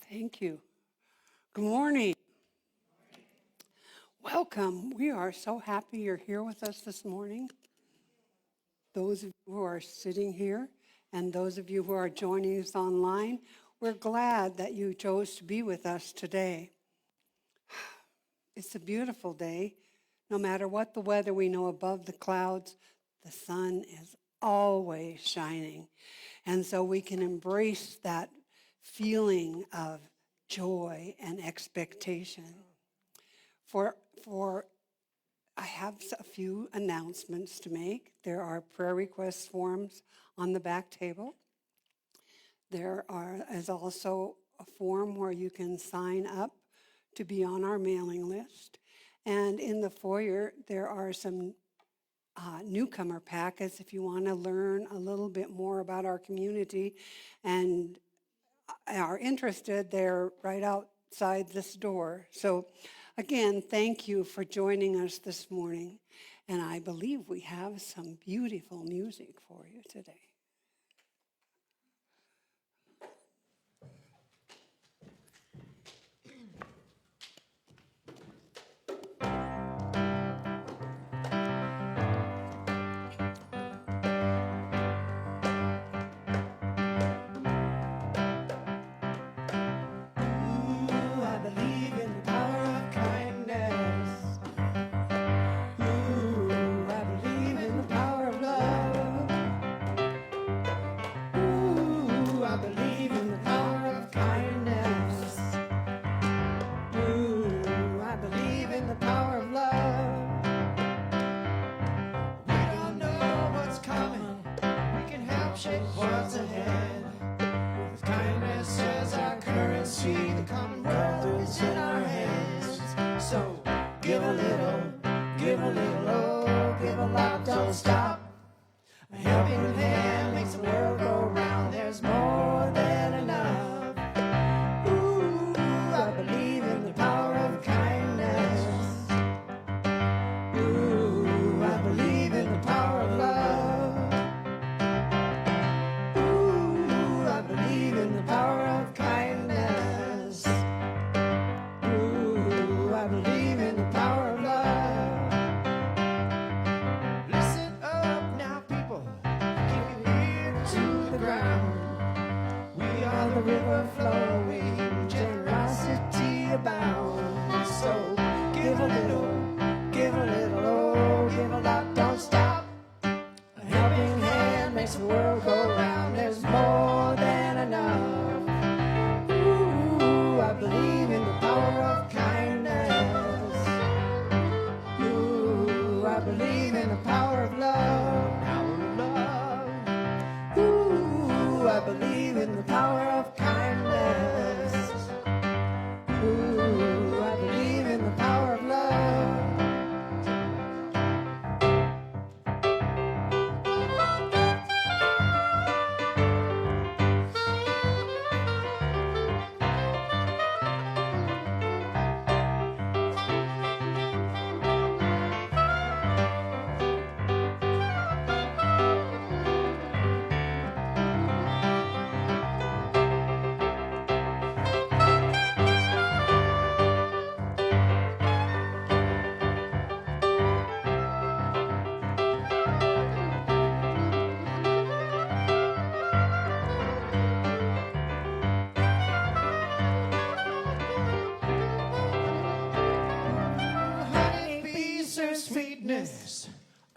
Thank you. Good morning. Welcome. We are so happy you're here with us this morning. Those of you who are sitting here and those of you who are joining us online, we're glad that you chose to be with us today. It's a beautiful day. No matter what the weather, we know above the clouds, the sun is always shining. And so we can embrace that feeling of joy and expectation. For I have a few announcements to make. There are prayer request forms on the back table. There is also a form where you can sign up to be on our mailing list. And in the foyer, there are some newcomer packets if you want to learn a little bit more about our community and are interested. They're right outside this door. So again, thank you for joining us this morning. And I believe we have some beautiful music for you today.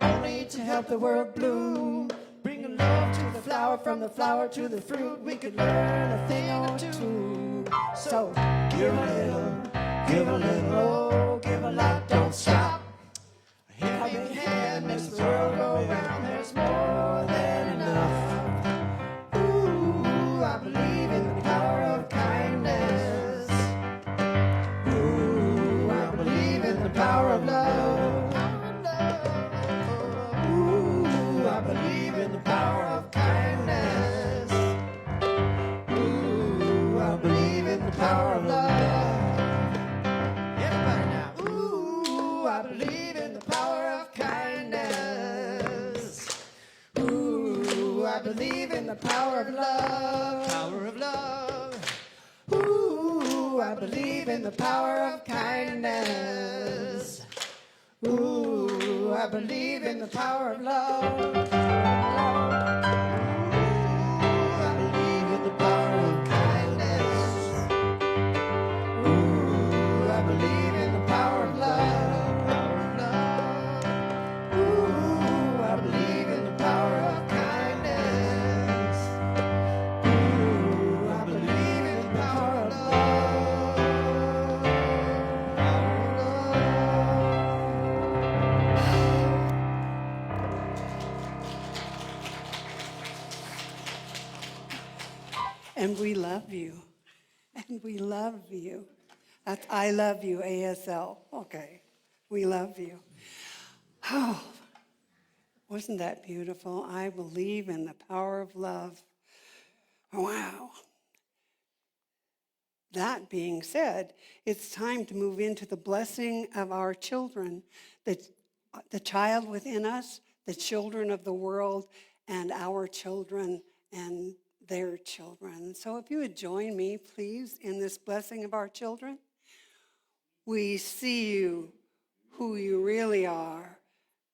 Only to help the world bloom. Bring a love to the flower, from the flower to the fruit. We could learn a thing or two. So give a little, oh, give a lot, don't stop. A helping hand makes the world go round. There's more than enough. Ooh, I believe in the power of kindness. Ooh, I believe in the power of love. I believe in the power of kindness. Ooh, I believe in the power of love. Everybody now. Ooh, I believe in the power of kindness. Ooh, I believe in the power of love. Power of love. Ooh, I believe in the power of kindness. Ooh, I believe in the power of love. I believe in the power of kindness. Ooh, I believe in the power of love. Ooh, I believe in the power of kindness. Ooh, I believe in the power of love. And we love you. And we love you. That's I love you, ASL. Okay. We love you. Oh, wasn't that beautiful? I believe in the power of love. Wow. That being said, it's time to move into the blessing of our children, the child within us, the children of the world, and our children and their children. So if you would join me, please, in this blessing of our children. We see you, who you really are,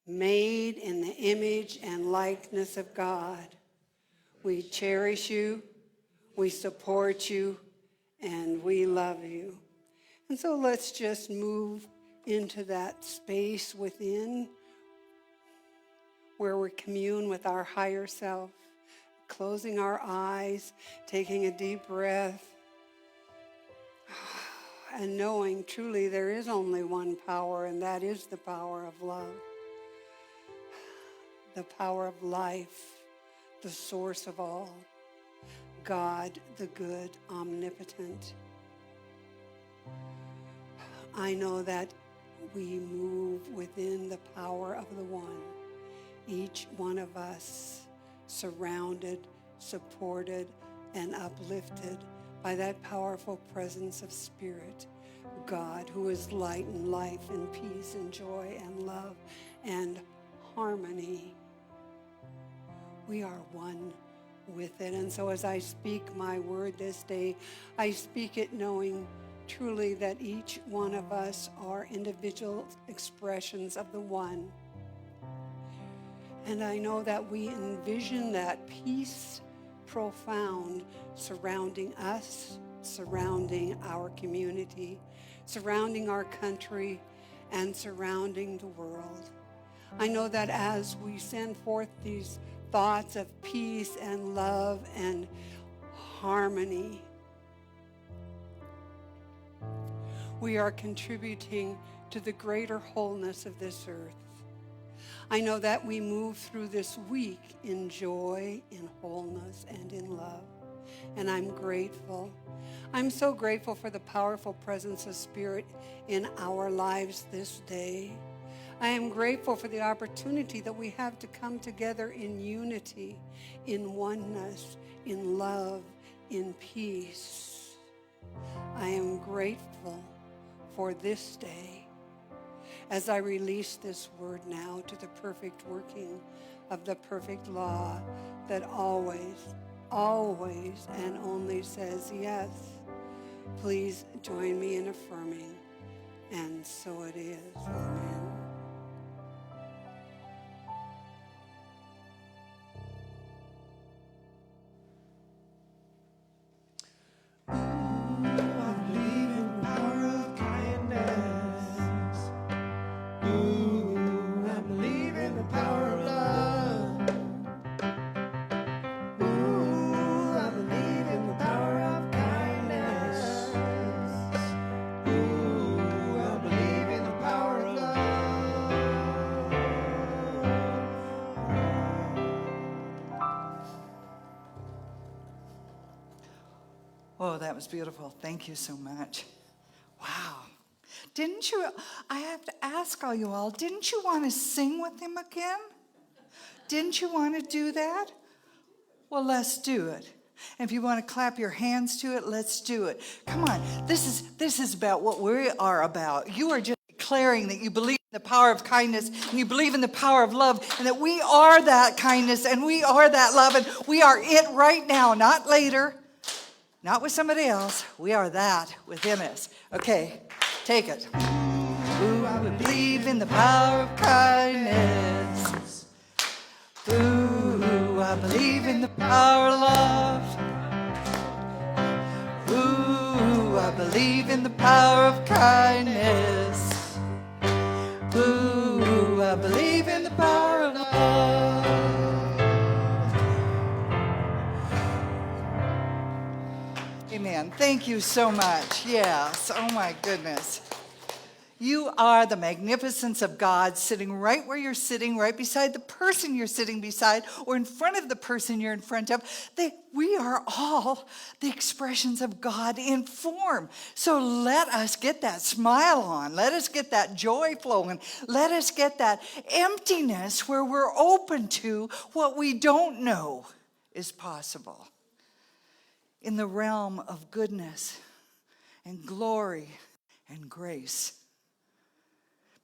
made in the image and likeness of God. We cherish you, we support you, and we love you. And so let's just move into that space within where we commune with our higher self, closing our eyes, taking a deep breath, and knowing truly there is only one power, and that is the power of love, the power of life, the source of all, God, the good, omnipotent. I know that we move within the power of the one, each one of us surrounded, supported, and uplifted by that powerful presence of Spirit, God, who is light and life and peace and joy and love and harmony. We are one with it. And so as I speak my word this day, I speak it knowing truly that each one of us are individual expressions of the one. And I know that we envision that peace profound surrounding us, surrounding our community, surrounding our country, and surrounding the world. I know that as we send forth these thoughts of peace and love and harmony, we are contributing to the greater wholeness of this earth. I know that we move through this week in joy, in wholeness, and in love. And I'm grateful. I'm so grateful for the powerful presence of Spirit in our lives this day. I am grateful for the opportunity that we have to come together in unity, in oneness, in love, in peace. I am grateful for this day as I release this word now to the perfect working of the perfect law that always, always, and only says yes. Please join me in affirming, and so it is. Amen. Oh, that was beautiful. Thank you so much. Wow. Didn't you, I have to ask all you all, didn't you want to sing with him again? Didn't you want to do that? Well, let's do it. And if you want to clap your hands to it, let's do it. Come on. This is about what we are about. You are just declaring that you believe in the power of kindness and you believe in the power of love and that we are that kindness and we are that love and we are it right now, not later. Not with somebody else. We are that within us. Okay, take it. Ooh, I believe in the power of kindness. Ooh, I believe in the power of love. Ooh, I believe in the power of kindness. Ooh, I believe in the power of love. Amen. Thank you so much. Yes. Oh my goodness. You are the magnificence of God sitting right where you're sitting, right beside the person you're sitting beside, or in front of the person you're in front of. We are all the expressions of God in form. So let us get that smile on. Let us get that joy flowing. Let us get that emptiness where we're open to what we don't know is possible. In the realm of goodness and glory and grace.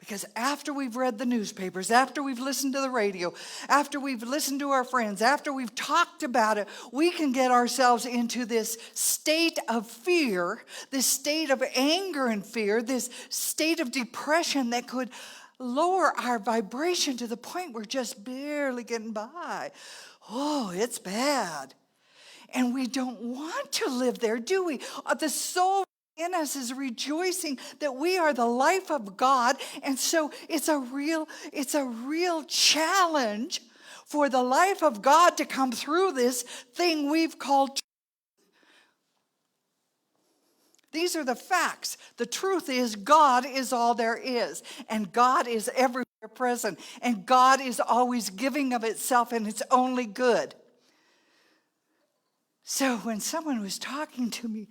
Because after we've read the newspapers, after we've listened to the radio, after we've listened to our friends, after we've talked about it, we can get ourselves into this state of fear, this state of anger and fear, this state of depression that could lower our vibration to the point we're just barely getting by. Oh, it's bad. And we don't want to live there, do we? The soul in us is rejoicing that we are the life of God. And so it's a real challenge for the life of God to come through this thing we've called truth. These are the facts. The truth is God is all there is. And God is everywhere present. And God is always giving of itself, and it's only good. So when someone was talking to me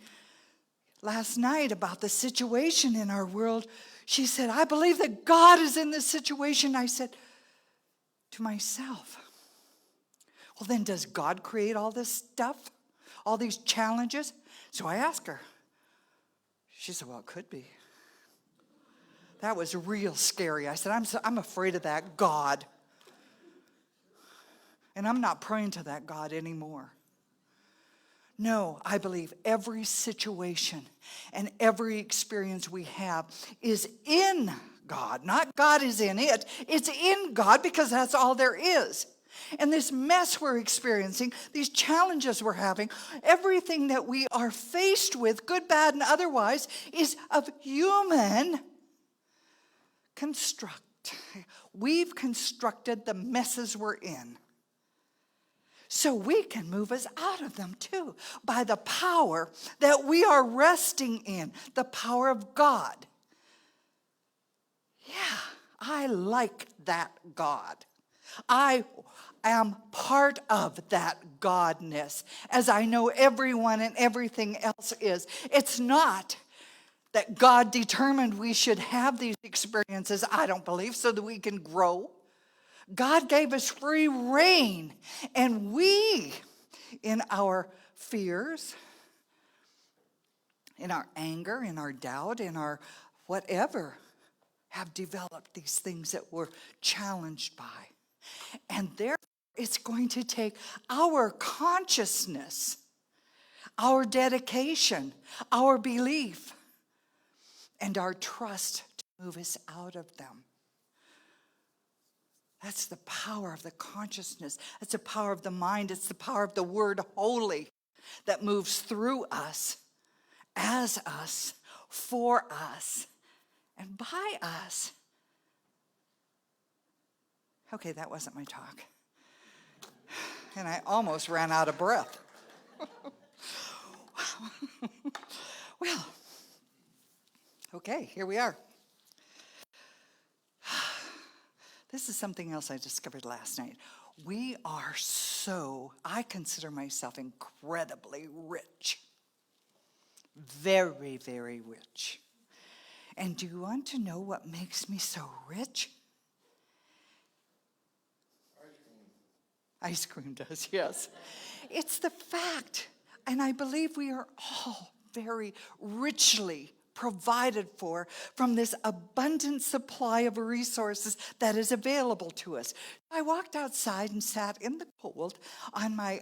last night about the situation in our world, she said, I believe that God is in this situation. I said to myself, well, then does God create all this stuff, all these challenges? So I asked her. She said, well, it could be. That was real scary. I said, I'm afraid of that God. And I'm not praying to that God anymore. No, I believe every situation and every experience we have is in God. Not God is in it. It's in God because that's all there is. And this mess we're experiencing, these challenges we're having, everything that we are faced with, good, bad, and otherwise, is of human construct. We've constructed the messes we're in. So we can move us out of them too by the power that we are resting in, the power of God. Yeah, I like that God. I am part of that Godness, as I know everyone and everything else is. It's not that God determined we should have these experiences, I don't believe, so that we can grow. God gave us free reign, and we, in our fears, in our anger, in our doubt, in our whatever, have developed these things that we're challenged by. And therefore, it's going to take our consciousness, our dedication, our belief, and our trust to move us out of them. That's the power of the consciousness. That's the power of the mind. It's the power of the word holy that moves through us, as us, for us, and by us. Okay, that wasn't my talk. And I almost ran out of breath. Well, okay, here we are. This is something else I discovered last night. We are I consider myself incredibly rich. Very, very rich. And do you want to know what makes me so rich? Ice cream does, yes. It's the fact, and I believe we are all very richly provided for from this abundant supply of resources that is available to us. I walked outside and sat in the cold on my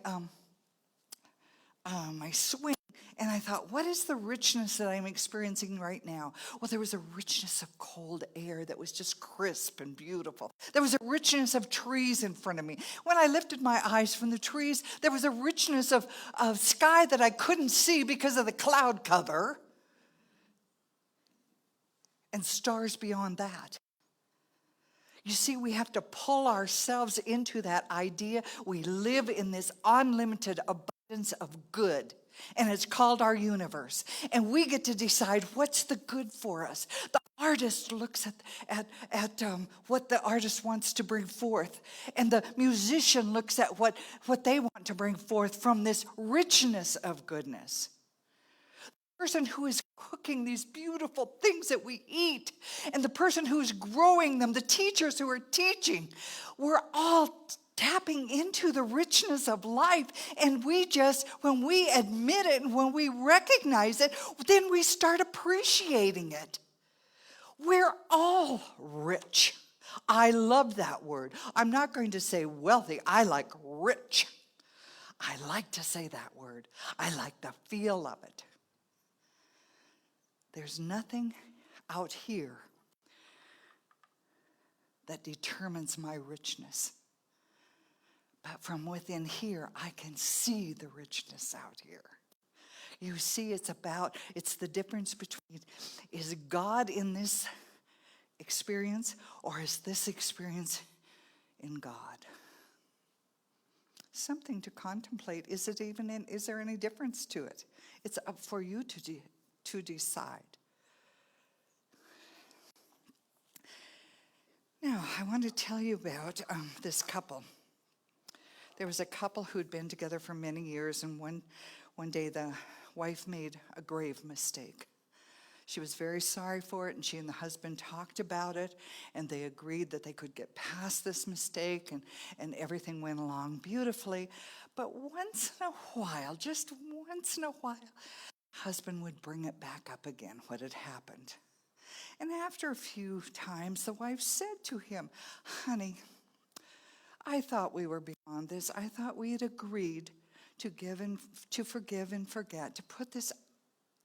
my swing, and I thought, what is the richness that I'm experiencing right now? Well, there was a richness of cold air that was just crisp and beautiful. There was a richness of trees in front of me. When I lifted my eyes from the trees, there was a richness of sky that I couldn't see because of the cloud cover, and stars beyond that. You see, we have to pull ourselves into that idea. We live in this unlimited abundance of good, and it's called our universe. And we get to decide what's the good for us. The artist looks at what the artist wants to bring forth, and the musician looks at what they want to bring forth from this richness of goodness. Person who is cooking these beautiful things that we eat, and the person who's growing them, the teachers who are teaching, we're all tapping into the richness of life. And when we admit it and when we recognize it, then we start appreciating it. We're all rich. I love that word. I'm not going to say wealthy. I like rich. I like to say that word. I like the feel of it. There's nothing out here that determines my richness. But from within here, I can see the richness out here. You see, it's the difference between, is God in this experience, or is this experience in God? Something to contemplate. Is there any difference to it? It's up for you to decide. Now, I want to tell you about this couple. There was a couple who'd been together for many years, and one day the wife made a grave mistake. She was very sorry for it, and she and the husband talked about it, and they agreed that they could get past this mistake, and everything went along beautifully. But once in a while, just once in a while, husband would bring it back up again, what had happened. And after a few times, the wife said to him, "Honey, I thought we were beyond this. I thought we had agreed to forgive and forget, to put this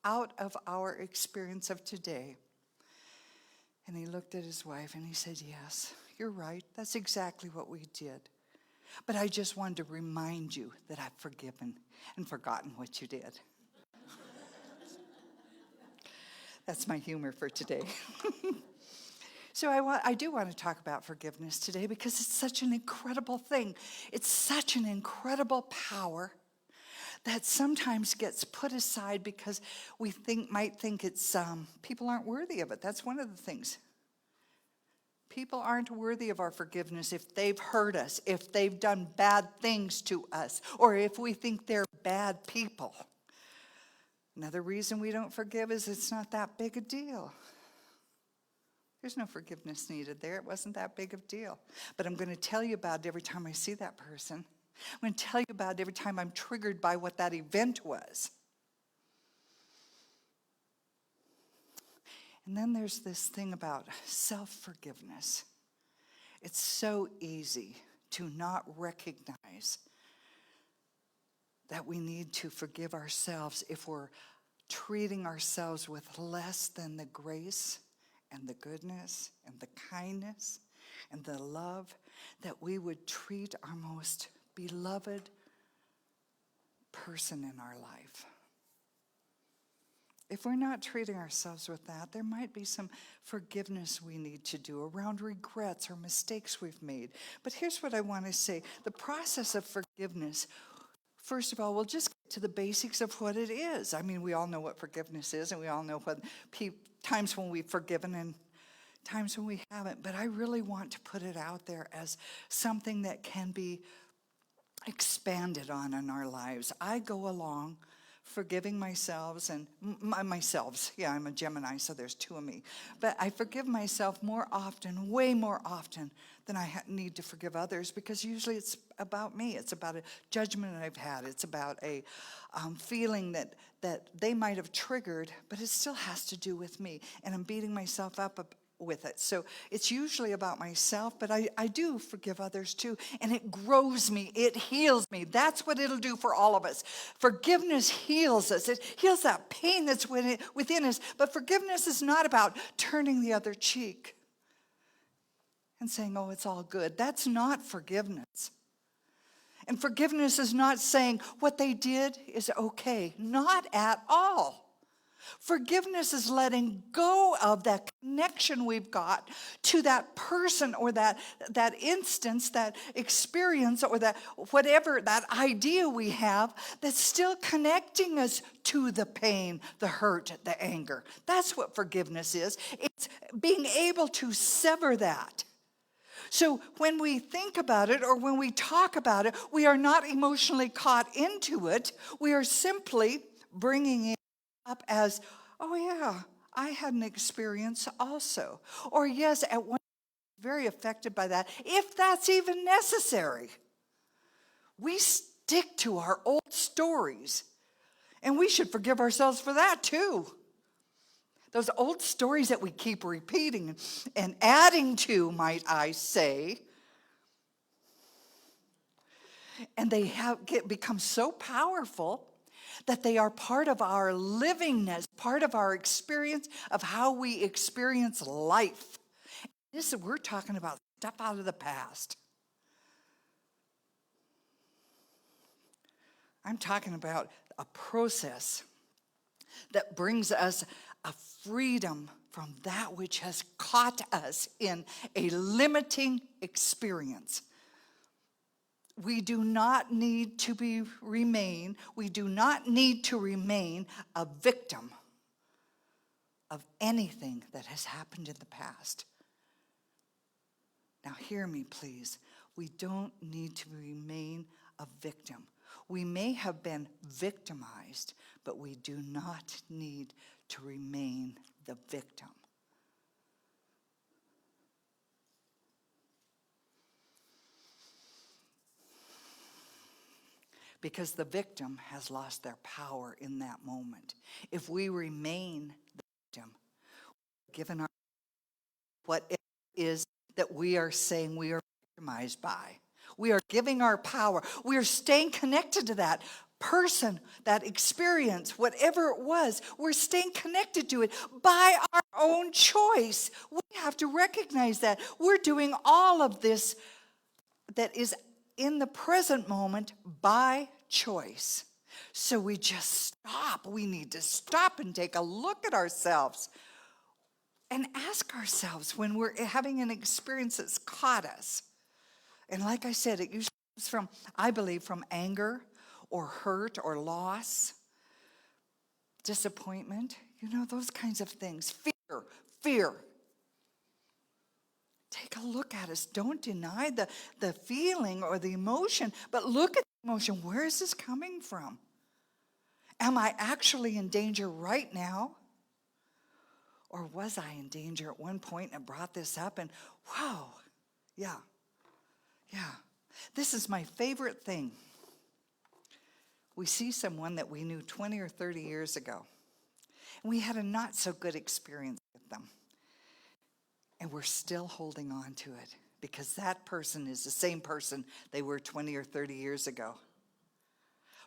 out of our experience of today." And he looked at his wife and he said, "Yes, you're right. That's exactly what we did. But I just wanted to remind you that I've forgiven and forgotten what you did." That's my humor for today. So I do want to talk about forgiveness today because it's such an incredible thing. It's such an incredible power that sometimes gets put aside because we might think it's people aren't worthy of it. That's one of the things. People aren't worthy of our forgiveness if they've hurt us, if they've done bad things to us, or if we think they're bad people. Another reason we don't forgive is it's not that big a deal. There's no forgiveness needed there. It wasn't that big of a deal. But I'm going to tell you about it every time I see that person. I'm going to tell you about it every time I'm triggered by what that event was. And then there's this thing about self-forgiveness. It's so easy to not recognize that we need to forgive ourselves if we're treating ourselves with less than the grace and the goodness and the kindness and the love that we would treat our most beloved person in our life. If we're not treating ourselves with that, there might be some forgiveness we need to do around regrets or mistakes we've made. But here's what I want to say. The process of forgiveness, first of all, we'll just get to the basics of what it is. I mean, we all know what forgiveness is, and we all know what times when we've forgiven and times when we haven't. But I really want to put it out there as something that can be expanded on in our lives. I go along forgiving myself and myself. Yeah, I'm a Gemini, so there's two of me. But I forgive myself more often, way more often than I need to forgive others, because usually it's about me. It's about a judgment I've had. It's about a feeling that they might have triggered, but it still has to do with me. And I'm beating myself up with it. So it's usually about myself, but I do forgive others too. And it grows me. It heals me. That's what it'll do for all of us. Forgiveness heals us. It heals that pain that's within us. But forgiveness is not about turning the other cheek and saying, oh, it's all good. That's not forgiveness. And forgiveness is not saying what they did is okay. Not at all. Forgiveness is letting go of that connection we've got to that person or that instance, that experience, or that whatever, that idea we have that's still connecting us to the pain, the hurt, the anger. That's what forgiveness is. It's being able to sever that. So when we think about it or when we talk about it, we are not emotionally caught into it. We are simply bringing it up as, oh yeah, I had an experience also. Or yes, at one time, very affected by that, if that's even necessary. We stick to our old stories, and we should forgive ourselves for that too. Those old stories that we keep repeating and adding to, might I say, and they become so powerful that they are part of our livingness, part of our experience of how we experience life. We're talking about stuff out of the past. I'm talking about a process that brings us a freedom from that which has caught us in a limiting experience. We do not need to remain a victim of anything that has happened in the past. Now hear me, please. We don't need to remain a victim. We may have been victimized, but we do not need to remain the victim. Because the victim has lost their power in that moment. If we remain the victim, given our what it is that we are saying we are victimized by. We are giving our power. We are staying connected to that person, that experience, whatever it was. We're staying connected to it by our own choice. We have to recognize that. We're doing all of this that is in the present moment by choice. So we just stop. We need to stop and take a look at ourselves and ask ourselves when we're having an experience that's caught us. And like I said, it usually comes from, I believe, from anger or hurt or loss, disappointment, those kinds of things. Fear. Take a look at us. Don't deny the feeling or the emotion, but look at the emotion. Where is this coming from? Am I actually in danger right now? Or was I in danger at one point and brought this up and, wow, yeah. This is my favorite thing. We see someone that we knew 20 or 30 years ago, and we had a not so good experience with them. And we're still holding on to it because that person is the same person they were 20 or 30 years ago.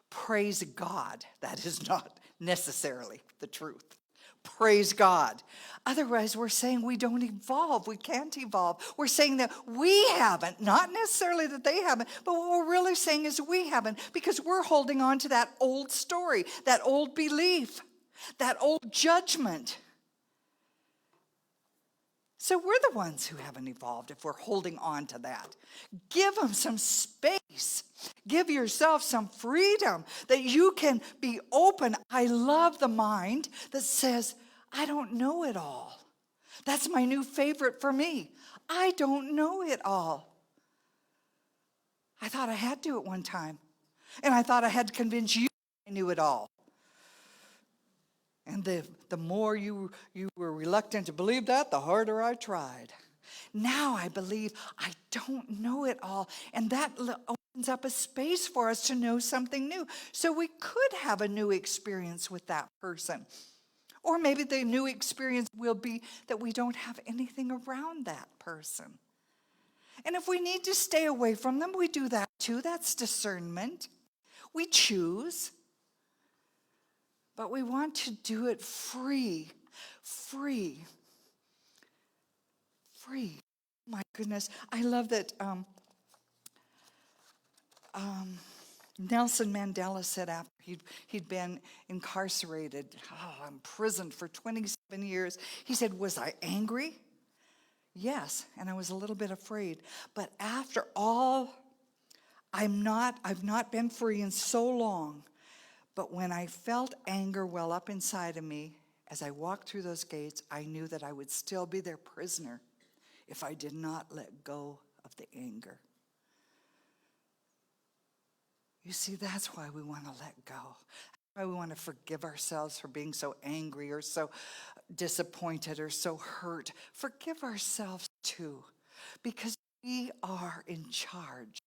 Praise God, that is not necessarily the truth. Praise God. Otherwise, we're saying we don't evolve. We can't evolve. We're saying that we haven't, not necessarily that they haven't, but what we're really saying is we haven't because we're holding on to that old story, that old belief, that old judgment. So we're the ones who haven't evolved if we're holding on to that. Give them some space. Give yourself some freedom that you can be open. I love the mind that says, I don't know it all. That's my new favorite for me. I don't know it all. I thought I had to at one time. And I thought I had to convince you I knew it all. And the more you were reluctant to believe that, the harder I tried. Now I believe I don't know it all. And that opens up a space for us to know something new. So we could have a new experience with that person. Or maybe the new experience will be that we don't have anything around that person. And if we need to stay away from them, we do that too. That's discernment. We choose. But we want to do it free. Free. Free. My goodness. I love that Nelson Mandela said after he'd been incarcerated, imprisoned for 27 years, he said, was I angry? Yes, and I was a little bit afraid. But after all, I've not been free in so long. But when I felt anger well up inside of me, as I walked through those gates, I knew that I would still be their prisoner if I did not let go of the anger. You see, that's why we want to let go. Why we want to forgive ourselves for being so angry or so disappointed or so hurt. Forgive ourselves too, because we are in charge.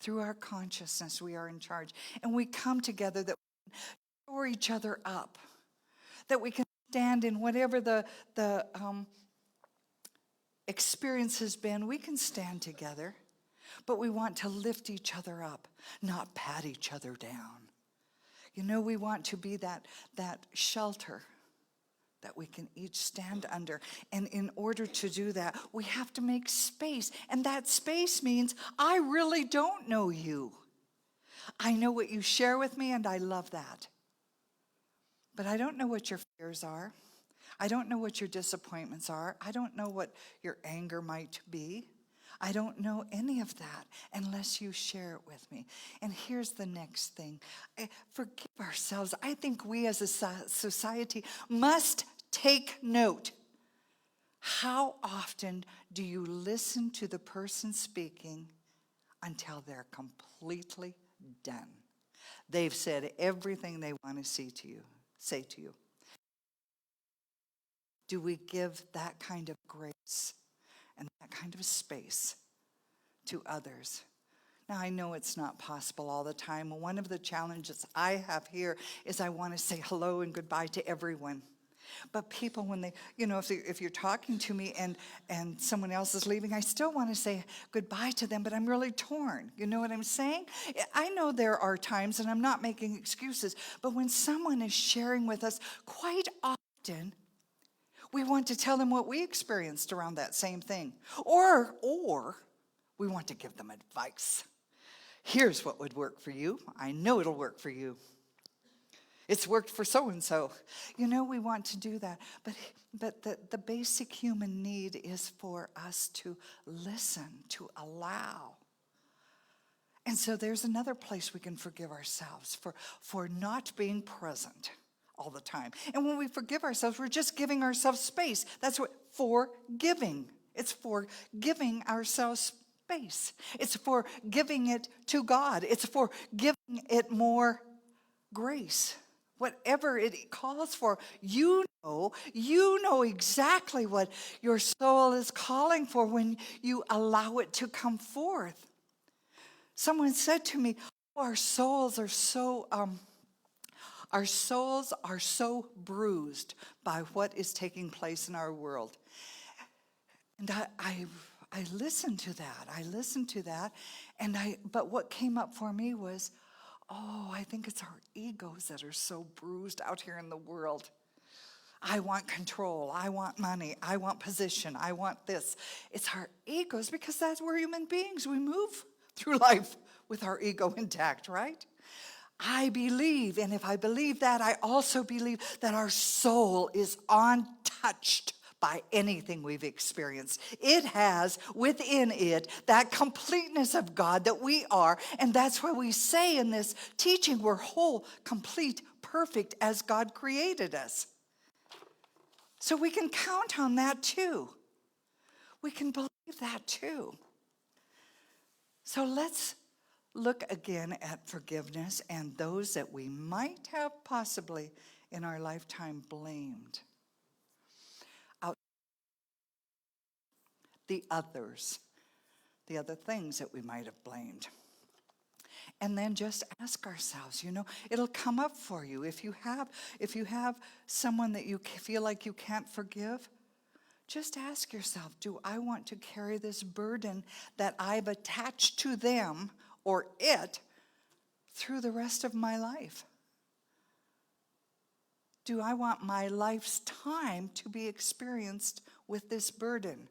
Through our consciousness, we are in charge. And we come together that we can shore each other up, that we can stand in whatever the experience has been. We can stand together, but we want to lift each other up, not pat each other down. You know, we want to be that shelter that we can each stand under. And in order to do that, we have to make space. And that space means I really don't know you. I know what you share with me, and I love that. But I don't know what your fears are. I don't know what your disappointments are. I don't know what your anger might be. I don't know any of that unless you share it with me. And here's the next thing. Forgive ourselves. I think we as a society must take note. How often do you listen to the person speaking until they're completely done? They've said everything they want to say to you. Do we give that kind of grace and that kind of space to others? Now, I know it's not possible all the time. One of the challenges I have here is I want to say hello and goodbye to everyone. But people, when they, if you're talking to me and someone else is leaving, I still want to say goodbye to them, but I'm really torn. You know what I'm saying? I know there are times, and I'm not making excuses, but when someone is sharing with us, quite often, we want to tell them what we experienced around that same thing. Or we want to give them advice. Here's what would work for you. I know it'll work for you. It's worked for so-and-so. We want to do that. But the basic human need is for us to listen, to allow. And so there's another place we can forgive ourselves for not being present all the time. And when we forgive ourselves, we're just giving ourselves space. That's what forgiving. It's for giving ourselves space. It's for giving it to God. It's for giving it more grace. Whatever it calls for, you know exactly what your soul is calling for when you allow it to come forth. Someone said to me, our souls are so bruised by what is taking place in our world. And I listened to that. But what came up for me was, I think it's our egos that are so bruised out here in the world. I want control. I want money. I want position. I want this. It's our egos, because that's we're human beings. We move through life with our ego intact, right? I believe, and if I believe that, I also believe that our soul is untouched by anything we've experienced. It has within it that completeness of God that we are, and that's why we say in this teaching we're whole, complete, perfect as God created us. So we can count on that too. We can believe that too. So let's look again at forgiveness and those that we might have possibly in our lifetime blamed. The others, the other things that we might have blamed. And then just ask ourselves, it'll come up for you. If you have someone that you feel like you can't forgive, just ask yourself, do I want to carry this burden that I've attached to them or it through the rest of my life? Do I want my life's time to be experienced with this burden?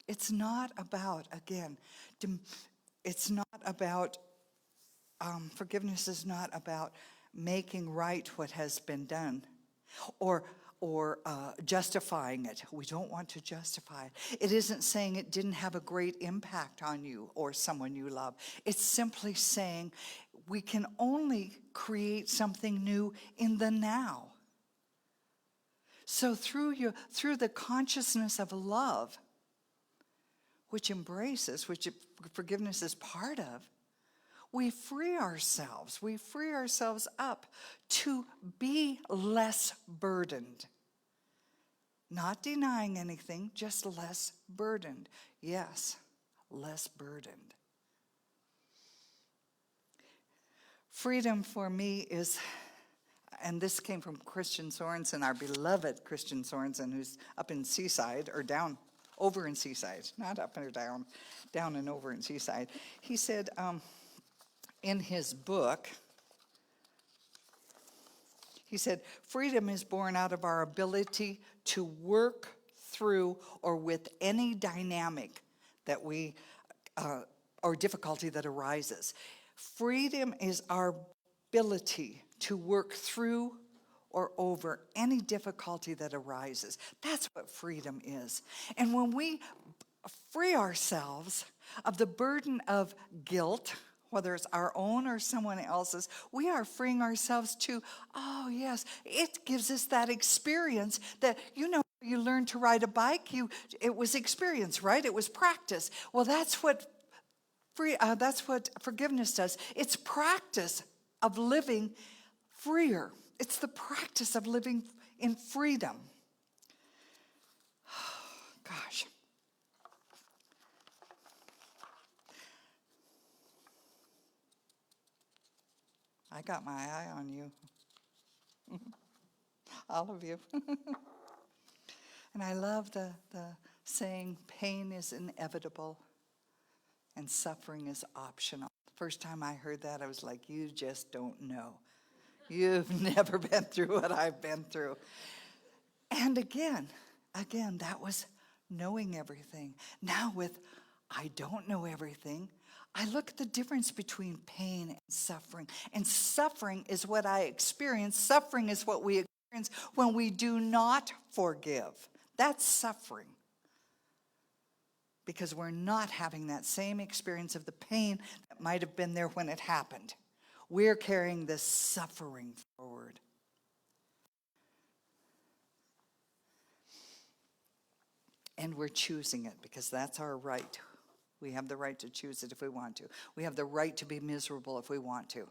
It's not about, again, it's not about, forgiveness is not about making right what has been done or justifying it. We don't want to justify it. It isn't saying it didn't have a great impact on you or someone you love. It's simply saying we can only create something new in the now. So through the consciousness of love, which embraces, which forgiveness is part of, we free ourselves. We free ourselves up to be less burdened. Not denying anything, just less burdened. Yes, less burdened. Freedom for me is, and this came from Christian Sorensen, our beloved Christian Sorensen, who's up in Seaside, or down, over in Seaside, not up or down, down and over in Seaside. He said in his book, he said, freedom is born out of our ability to work through or with any dynamic that or difficulty that arises. Freedom is our ability to work through or over any difficulty that arises. That's what freedom is. And when we free ourselves of the burden of guilt, whether it's our own or someone else's, we are freeing ourselves to, oh yes, it gives us that experience that, you learned to ride a bike, it was experience, right? It was practice. Well, that's what forgiveness does. It's practice of living freer. It's the practice of living in freedom. Gosh. I got my eye on you. All of you. And I love the saying, pain is inevitable and suffering is optional. First time I heard that, I was like, you just don't know. You've never been through what I've been through. And again, that was knowing everything. Now with I don't know everything, I look at the difference between pain and suffering. And suffering is what I experience. Suffering is what we experience when we do not forgive. That's suffering. Because we're not having that same experience of the pain that might have been there when it happened. We're carrying this suffering forward. And we're choosing it because that's our right. We have the right to choose it if we want to. We have the right to be miserable if we want to,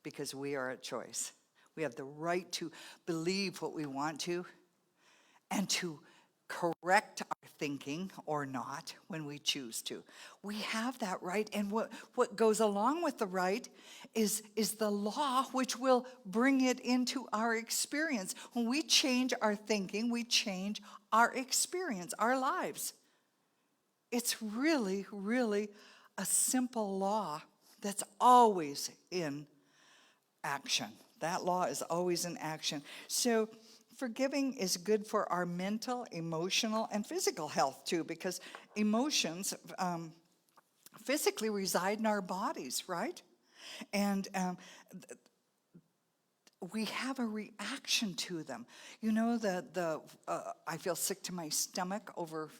because we are at choice. We have the right to believe what we want to and to correct our thinking or not when we choose to. We have that right, and what goes along with the right is the law, which will bring it into our experience. When we change our thinking, we change our experience, our lives. It's really, really a simple law that's always in action. That law is always in action. So forgiving is good for our mental, emotional, and physical health too, because emotions physically reside in our bodies, right? And we have a reaction to them. I feel sick to my stomach over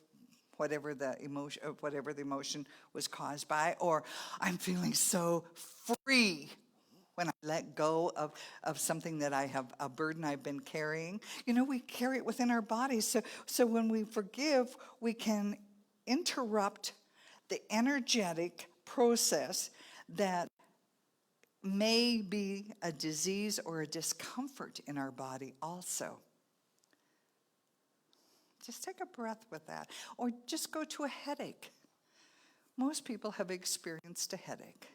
whatever the emotion was caused by, or I'm feeling so free when I let go of something that I have, a burden I've been carrying. We carry it within our bodies. So when we forgive, we can interrupt the energetic process that may be a disease or a discomfort in our body also. Just take a breath with that. Or just go to a headache. Most people have experienced a headache.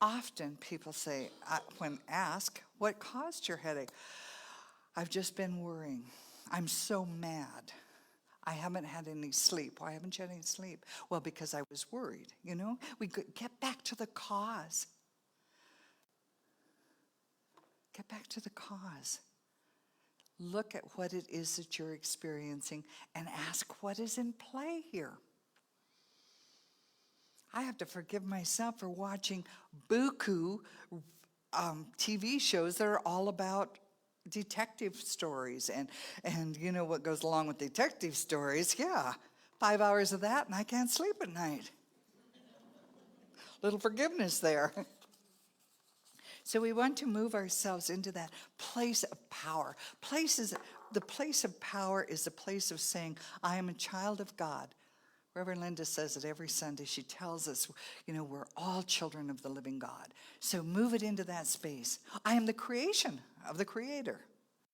Often people say, when asked, what caused your headache? I've just been worrying. I'm so mad. I haven't had any sleep. Why haven't you had any sleep? Well, because I was worried, you know? We get back to the cause. Get back to the cause. Look at what it is that you're experiencing and ask what is in play here. I have to forgive myself for watching buku TV shows that are all about detective stories and you know what goes along with detective stories. Yeah, 5 hours of that and I can't sleep at night. Little forgiveness there. So we want to move ourselves into that place of power. The place of power is a place of saying, I am a child of God. Reverend Linda says it every Sunday. She tells us, you know, we're all children of the living God. So move it into that space. I am the creation of the Creator.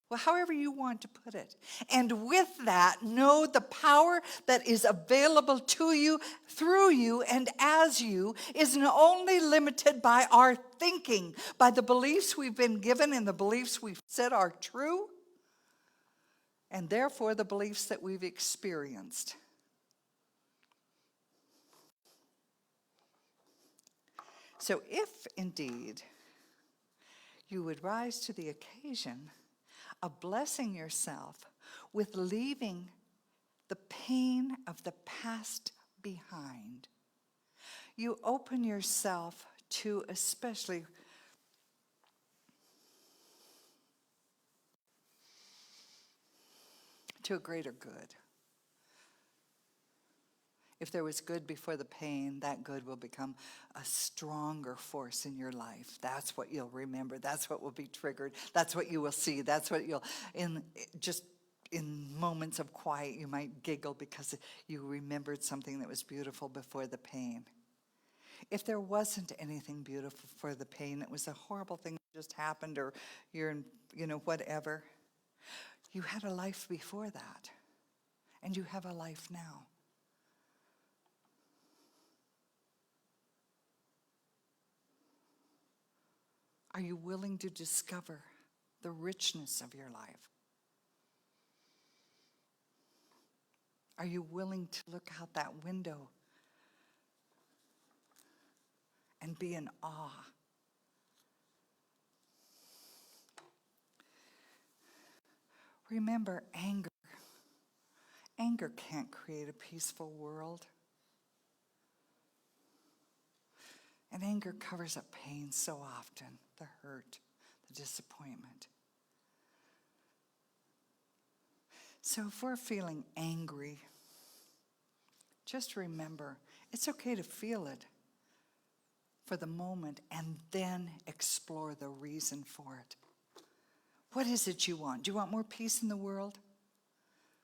Well, however you want to put it. And with that, know the power that is available to you, through you, and as you is not only limited by our thinking, by the beliefs we've been given and the beliefs we've said are true, and therefore the beliefs that we've experienced. So if indeed you would rise to the occasion of blessing yourself with leaving the pain of the past behind, you open yourself to especially to a greater good. If there was good before the pain, that good will become a stronger force in your life. That's what you'll remember. That's what will be triggered. That's what you will see. That's what you'll, in moments of quiet, you might giggle because you remembered something that was beautiful before the pain. If there wasn't anything beautiful for the pain, it was a horrible thing that just happened, or you're in, whatever. You had a life before that, and you have a life now. Are you willing to discover the richness of your life? Are you willing to look out that window and be in awe? Remember, anger. Anger can't create a peaceful world. And anger covers up pain so often, the hurt, the disappointment. So if we're feeling angry, just remember, it's okay to feel it for the moment and then explore the reason for it. What is it you want? Do you want more peace in the world?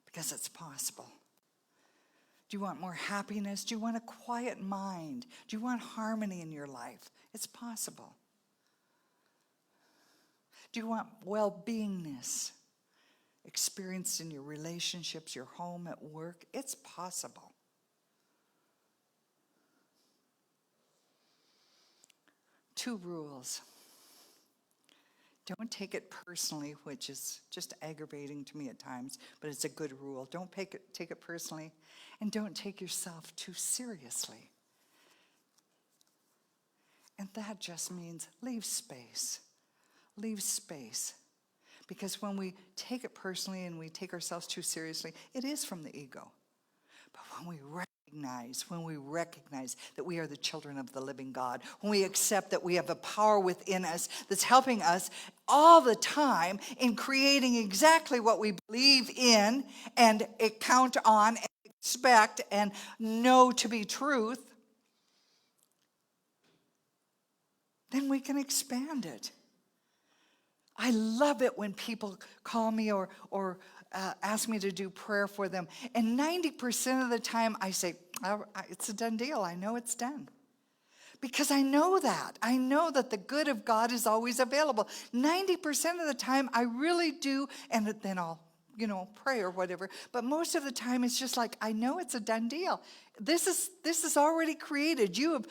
Because it's possible. Do you want more happiness? Do you want a quiet mind? Do you want harmony in your life? It's possible. Do you want well-beingness experienced in your relationships, your home, at work? It's possible. Two rules. Don't take it personally, which is just aggravating to me at times, but it's a good rule. Don't take it personally, and don't take yourself too seriously. And that just means leave space. Leave space. Because when we take it personally and we take ourselves too seriously, it is from the ego. But when we recognize that we are the children of the living God, when we accept that we have a power within us that's helping us all the time in creating exactly what we believe in and count on and expect and know to be truth, then we can expand it. I love it when people call me or ask me to do prayer for them. And 90% of the time I say, it's a done deal. I know it's done. Because I know that. I know that the good of God is always available. 90% of the time I really do, and then I'll pray or whatever. But most of the time it's just like, I know it's a done deal. This is already created. You've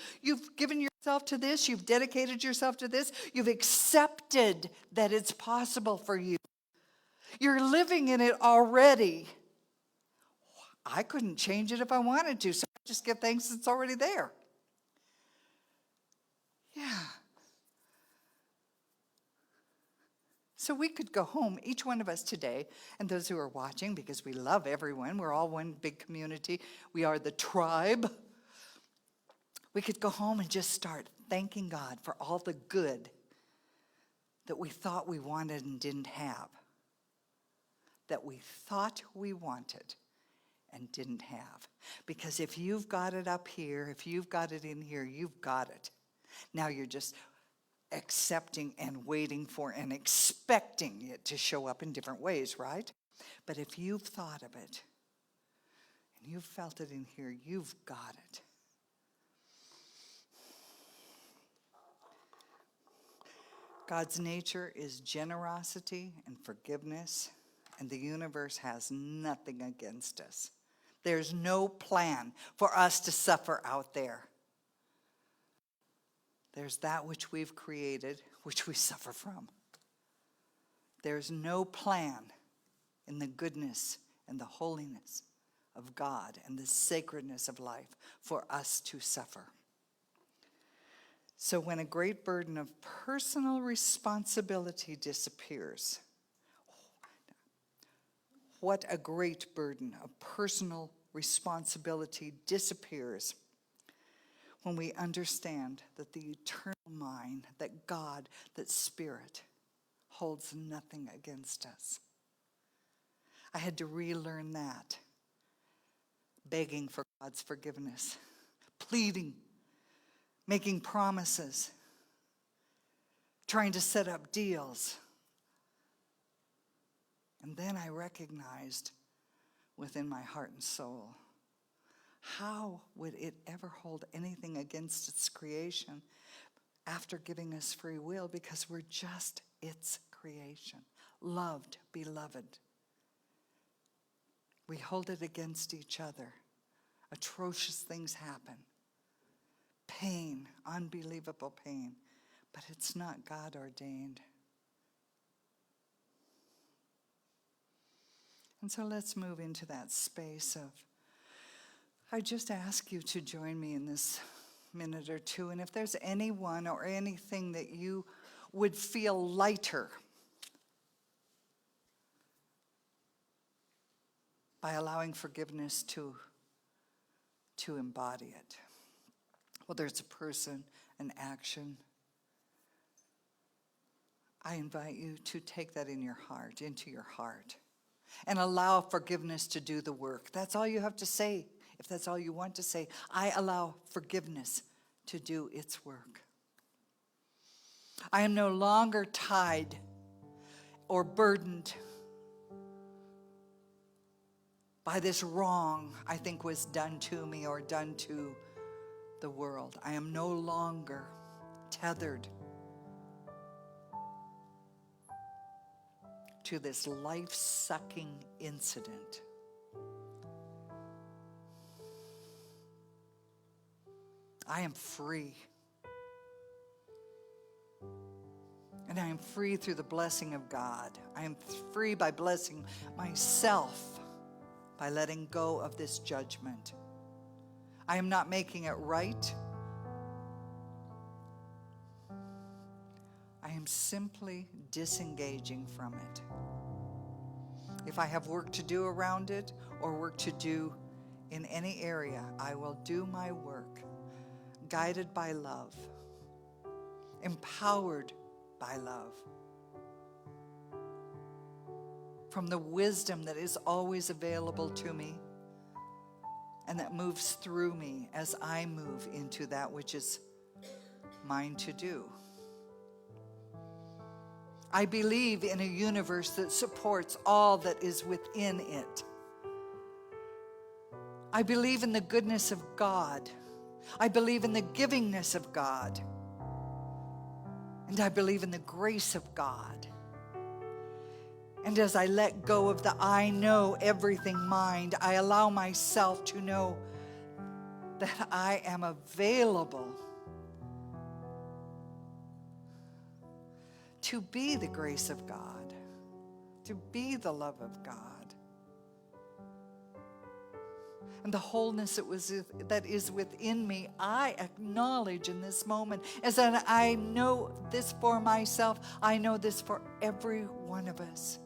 given yourself to this. You've dedicated yourself to this. You've accepted that it's possible for you. You're living in it already. I couldn't change it if I wanted to, so I just give thanks it's already there. Yeah. So we could go home, each one of us today, and those who are watching, because we love everyone. We're all one big community. We are the tribe. We could go home and just start thanking God for all the good that we thought we wanted and didn't have. That we thought we wanted and didn't have. Because if you've got it up here, if you've got it in here, you've got it. Now you're just accepting and waiting for and expecting it to show up in different ways, right? But if you've thought of it and you've felt it in here, you've got it. God's nature is generosity and forgiveness, and the universe has nothing against us. There's no plan for us to suffer out there. There's that which we've created, which we suffer from. There's no plan in the goodness and the holiness of God and the sacredness of life for us to suffer. So when a great burden of personal responsibility disappears, what a great burden of personal responsibility disappears when we understand that the eternal mind, that God, that Spirit, holds nothing against us. I had to relearn that. Begging for God's forgiveness, pleading, making promises, trying to set up deals. And then I recognized within my heart and soul, how would it ever hold anything against its creation after giving us free will? Because we're just its creation. Loved, beloved. We hold it against each other. Atrocious things happen. Pain, unbelievable pain. But it's not God ordained. And so let's move into that space of, I just ask you to join me in this minute or two. And if there's anyone or anything that you would feel lighter by allowing forgiveness to embody it, whether it's a person, an action, I invite you to take that in your heart, into your heart, and allow forgiveness to do the work. That's all you have to say. If that's all you want to say, I allow forgiveness to do its work. I am no longer tied or burdened by this wrong I think was done to me or done to the world. I am no longer tethered to this life-sucking incident. I am free. And I am free through the blessing of God. I am free by blessing myself, by letting go of this judgment. I am not making it right. I am simply disengaging from it. If I have work to do around it or work to do in any area, I will do my work, guided by love, empowered by love, from the wisdom that is always available to me and that moves through me as I move into that which is mine to do. I believe in a universe that supports all that is within it. I believe in the goodness of God. I believe in the givingness of God. And I believe in the grace of God. And as I let go of the I know everything mind, I allow myself to know that I am available to be the grace of God, to be the love of God. And the wholeness that is within me, I acknowledge in this moment. As I know this for myself, I know this for every one of us.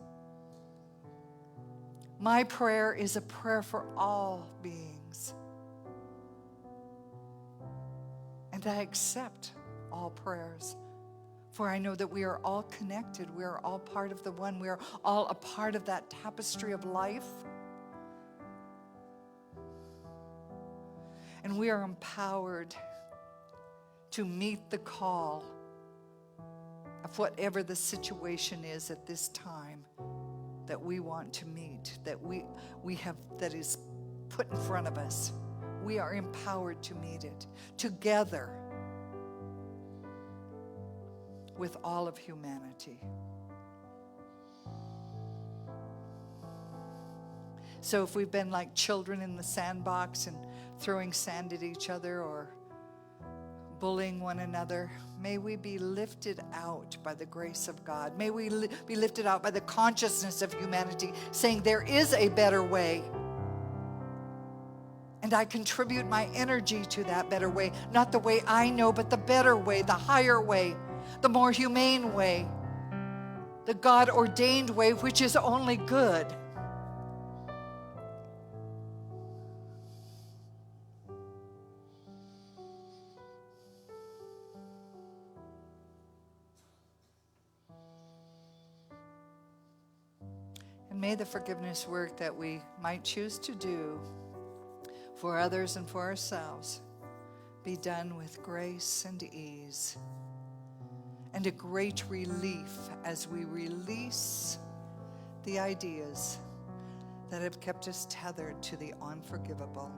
My prayer is a prayer for all beings. And I accept all prayers. For I know that we are all connected. We are all part of the one. We are all a part of that tapestry of life. And we are empowered to meet the call of whatever the situation is at this time that we want to meet, that we have, that is put in front of us. We are empowered to meet it together with all of humanity. So if we've been like children in the sandbox and throwing sand at each other or bullying one another, may we be lifted out by the grace of God. May we be lifted out by the consciousness of humanity, saying there is a better way. And I contribute my energy to that better way. Not the way I know, but the better way, the higher way, the more humane way, the God-ordained way, which is only good. And may the forgiveness work that we might choose to do for others and for ourselves be done with grace and ease and a great relief as we release the ideas that have kept us tethered to the unforgivable.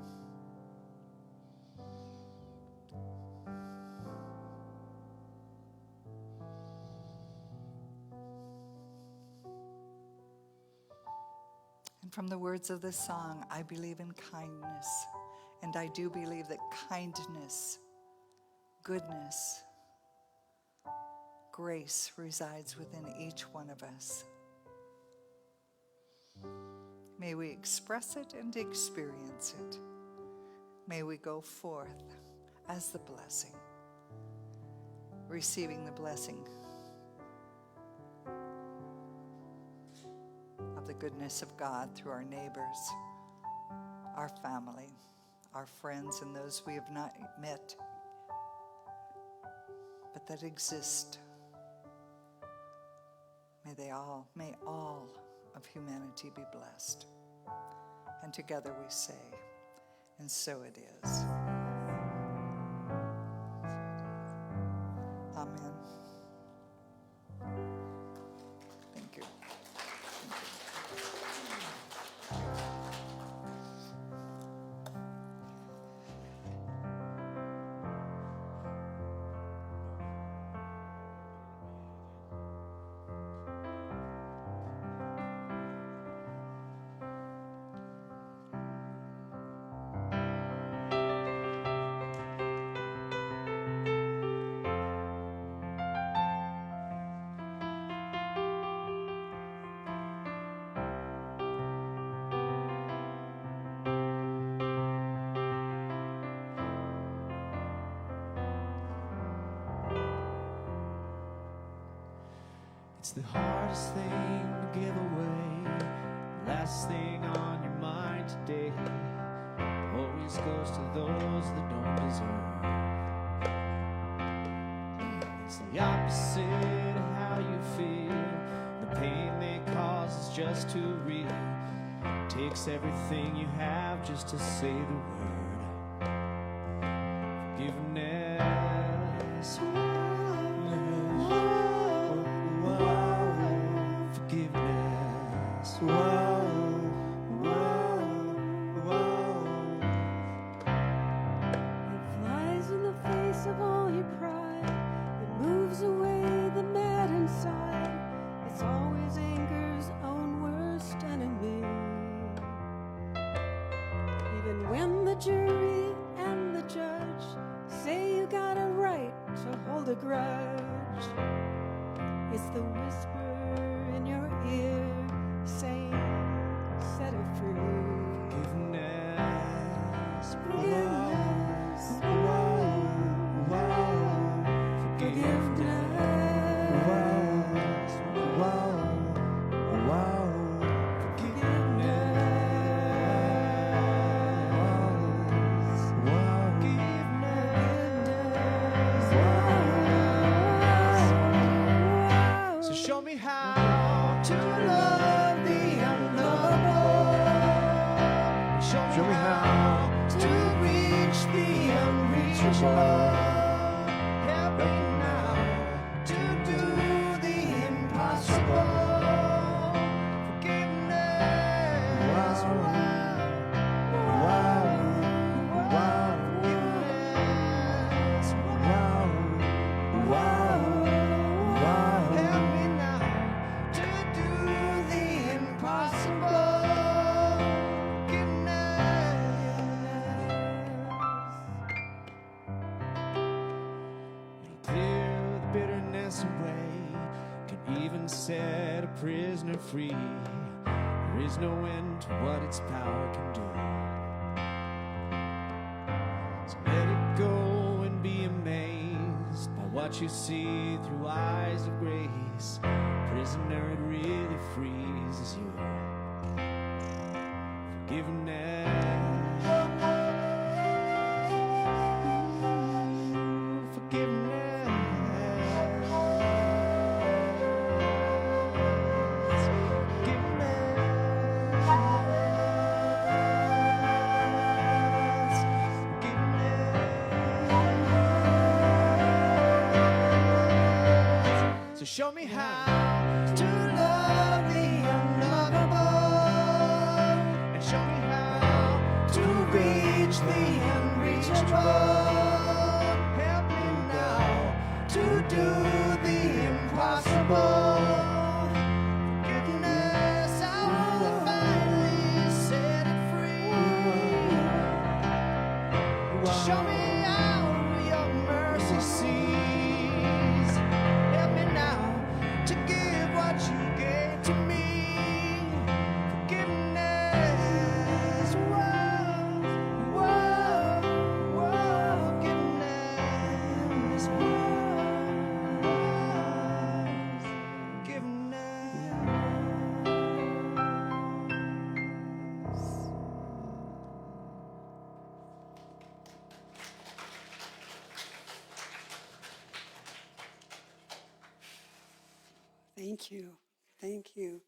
And from the words of this song, I believe in kindness. And I do believe that kindness, goodness, grace resides within each one of us. May we express it and experience it. May we go forth as the blessing, receiving the blessing of the goodness of God through our neighbors, our family, our friends, and those we have not met, but that exist. May all of humanity be blessed. And together we say, and so it is. Amen. Thank you. It's the hardest thing to give away. Last thing on your mind today always goes to those that don't deserve. It's the opposite of how you feel. The pain they cause is just too real. It takes everything you have just to say the word forgiveness. Forgiveness. It flies in the face of all your pride. It moves away the mad inside. It's always anger's own the grudge. It's the whisper in your ear saying, set her free. Forgiveness. Forgiveness. So show me how to love the unlovable. Show me how to reach the unreachable. Help me now to do the impossible. Forgiveness. Help me now to do the impossible. It'll clear the bitterness away, can even set a prisoner free. There is no end to what its power can do. So let it go and be amazed by what you see through eyes of grace. Prisoner, it really freezes you. Forgiveness. So show me how to love the unlovable, and show me how to reach the unreachable. Help me now to do the impossible. Forgiveness, I will finally set it free. Show me how your mercy sees. Help me now to give what you gave to me. Forgiveness. Whoa, whoa, whoa. Forgiveness. Whoa, forgiveness. Thank you. Thank you.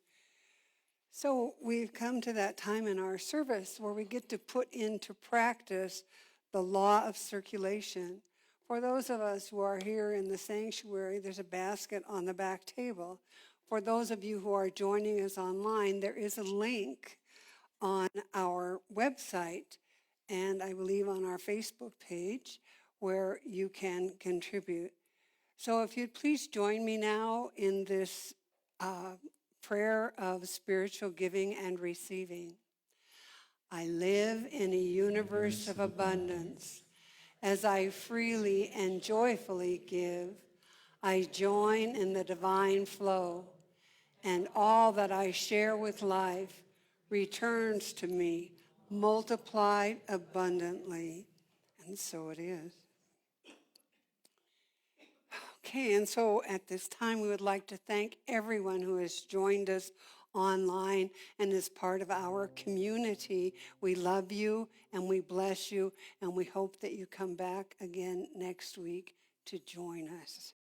So we've come to that time in our service where we get to put into practice the law of circulation. For those of us who are here in the sanctuary, there's a basket on the back table. For those of you who are joining us online, there is a link on our website and I believe on our Facebook page where you can contribute. So if you'd please join me now in this prayer of spiritual giving and receiving. I live in a universe of abundance. As I freely and joyfully give, I join in the divine flow, and all that I share with life returns to me multiplied abundantly. And so it is. Okay, and so at this time, we would like to thank everyone who has joined us online and is part of our community. We love you and we bless you, and we hope that you come back again next week to join us.